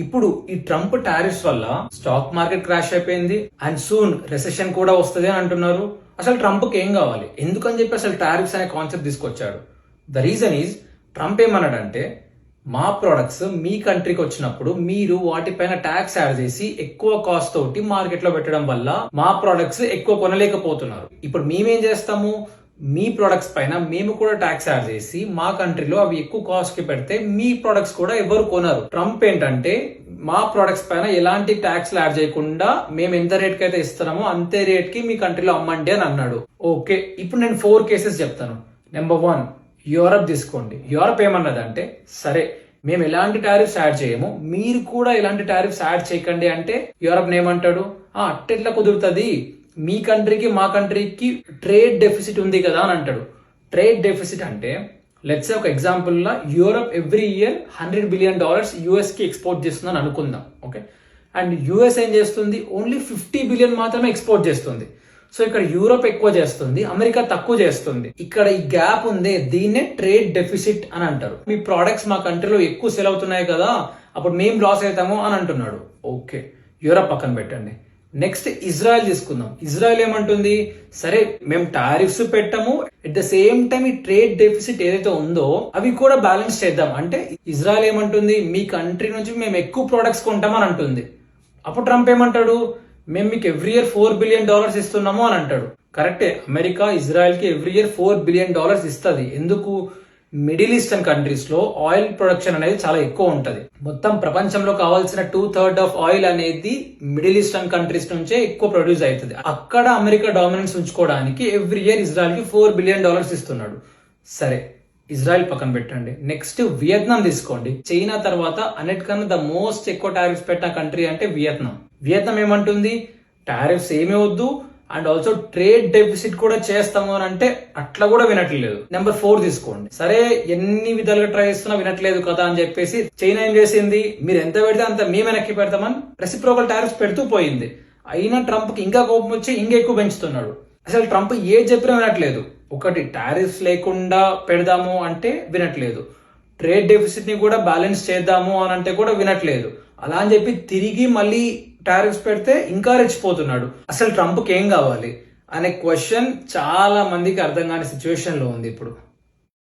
ఇప్పుడు ఈ Trump tariffs వల్ల స్టాక్ మార్కెట్ క్రాష్ అయిపోయింది అండ్ సూన్ రెసెషన్ కూడా వస్తుంది అని అంటున్నారు. అసలు ట్రంప్కి ఏం కావాలి, ఎందుకని చెప్పి అసలు టారిఫ్స్ అనే కాన్సెప్ట్ తీసుకొచ్చాడు? ద రీజన్ ఈజ్ ట్రంప్ ఏమన్నాడంటే మా ప్రొడక్ట్స్ మీ కంట్రీకి వచ్చినప్పుడు మీరు వాటిపైన ట్యాక్స్ యాడ్ చేసి ఎక్కువ కాస్ట్ తోటి మార్కెట్ లో పెట్టడం వల్ల మా ప్రొడక్ట్స్ ఎక్కువ కొనలేకపోతున్నారు. ఇప్పుడు మేమేం చేస్తాము, మీ ప్రొడక్ట్స్ పైన మేము కూడా ట్యాక్స్ యాడ్ చేసి మా కంట్రీలో అవి ఎక్కువ కాస్ట్ కి పెడితే మీ ప్రొడక్ట్స్ కూడా ఎవరు కొనరు. ట్రంప్ ఏంటంటే మా ప్రొడక్ట్స్ పైన ఎలాంటి ట్యాక్స్ యాడ్ చేయకుండా మేము ఎంత రేట్ కి అయితే ఇస్తున్నామో అంతే రేట్ కి మీ కంట్రీలో అమ్మండి అని అన్నాడు. ఓకే, ఇప్పుడు నేను 4 కేసెస్ చెప్తాను. నెంబర్ 1, యూరప్ తీసుకోండి. యూరప్ ఏమన్నదంటే సరే మేము ఎలాంటి టారిఫ్స్ యాడ్ చేయము, మీరు కూడా ఎలాంటి టారిఫ్స్ యాడ్ చేయకండి అంటే యూరప్ ఏమంటాడు, అట్టెట్లా కుదురుతుంది, మీ కంట్రీకి మా కంట్రీకి ట్రేడ్ డెఫిసిట్ ఉంది కదా అని అంటాడు. ట్రేడ్ డెఫిసిట్ అంటే లెట్స్ ఒక ఎగ్జాంపుల్ లా Europe every year $100 billion US కి ఎక్స్పోర్ట్ చేస్తుందని అనుకుందాం. ఓకే, అండ్ యూఎస్ ఏం చేస్తుంది, ఓన్లీ 50 బిలియన్ మాత్రమే ఎక్స్పోర్ట్ చేస్తుంది. సో ఇక్కడ యూరోప్ ఎక్కువ చేస్తుంది, అమెరికా తక్కువ చేస్తుంది. ఇక్కడ ఈ గ్యాప్ ఉంది, దీన్నే ట్రేడ్ డెఫిసిట్ అని అంటారు. మీ ప్రోడక్ట్స్ మా కంట్రీలో ఎక్కువ సెల్ అవుతున్నాయి కదా, అప్పుడు మేము లాస్ అవుతాము అని అంటున్నాడు. ఓకే, యూరోప్ పక్కన పెట్టండి. నెక్స్ట్ ఇజ్రాయెల్ తీసుకుందాం. ఇజ్రాయెల్ ఏమంటుంది, సరే మేము టారిఫ్స్ పెట్టాము, ఎట్ ద సేమ్ టైం ఈ ట్రేడ్ డెఫిసిట్ ఏదైతే ఉందో అవి కూడా బ్యాలెన్స్ చేద్దాం అంటే ఇజ్రాయెల్ ఏమంటుంది, మీ కంట్రీ నుంచి మేము ఎక్కువ ప్రొడక్ట్స్ కొంటామని అంటుంది. అప్పుడు ట్రంప్ ఏమంటాడు, మేము మీకు ఎవ్రీ ఇయర్ $4 బిలియన్ ఇస్తున్నాము అని అంటాడు. కరెక్టే, అమెరికా ఇజ్రాయెల్ కి ఎవ్రీ ఇయర్ $4 బిలియన్ ఇస్తుంది. ఎందుకు, మిడిల్ ఈస్టర్న్ కంట్రీస్ లో ఆయిల్ ప్రొడక్షన్ అనేది చాలా ఎక్కువ ఉంటది. మొత్తం ప్రపంచంలో కావాల్సిన 2/3 ఆఫ్ ఆయిల్ అనేది మిడిల్ ఈస్టర్న్ కంట్రీస్ నుంచే ఎక్కువ ప్రొడ్యూస్ అవుతుంది. అక్కడ అమెరికా డామినెన్స్ ఉంచుకోవడానికి ఎవ్రీ ఇయర్ ఇజ్రాయెల్ కి $4 బిలియన్ ఇస్తున్నాడు. సరే, ఇజ్రాయెల్ పక్కన పెట్టండి. నెక్స్ట్ వియత్నాం తీసుకోండి. చైనా తర్వాత అన్నిటికన్నా ద మోస్ట్ ఎక్కువ టారిఫ్స్ పెట్టిన కంట్రీ అంటే వియత్నాం. వియత్నాం ఏమంటుంది, టారిఫ్స్ ఏమీ వద్దు అండ్ ఆల్సో ట్రేడ్ డెఫిసిట్ కూడా చేస్తాము అని అంటే అట్లా కూడా వినట్లేదు. నెంబర్ 4 తీసుకోండి. సరే ఎన్ని విధాలుగా ట్రై చేస్తున్నా వినట్లేదు కదా అని చెప్పేసి చైనా ఏం చేసింది, మీరు ఎంత పెడితే అంత మేము వెనక్కి పెడతామని రెసిప్రోకల్ టారిఫ్స్ పెడుతూ పోయింది. అయినా ట్రంప్ కి ఇంకా కోపం వచ్చి ఇంకా ఎక్కువ పెంచుతున్నాడు. అసలు ట్రంప్ ఏ చెప్పినా వినట్లేదు. ఒకటి టారిఫ్స్ లేకుండా పెడదాము అంటే వినట్లేదు, ట్రేడ్ డెఫిసిట్ ని కూడా బ్యాలెన్స్ చేద్దాము అని అంటే కూడా వినట్లేదు. అలా అని చెప్పి తిరిగి మళ్ళీ టారిఫ్స్ పెడితే ఇంకా రెచ్చిపోతున్నాడు. అసలు ట్రంప్కి ఏం కావాలి అనే క్వశ్చన్ చాలా మందికి అర్థం కాని సిచ్యువేషన్ లో ఉంది ఇప్పుడు.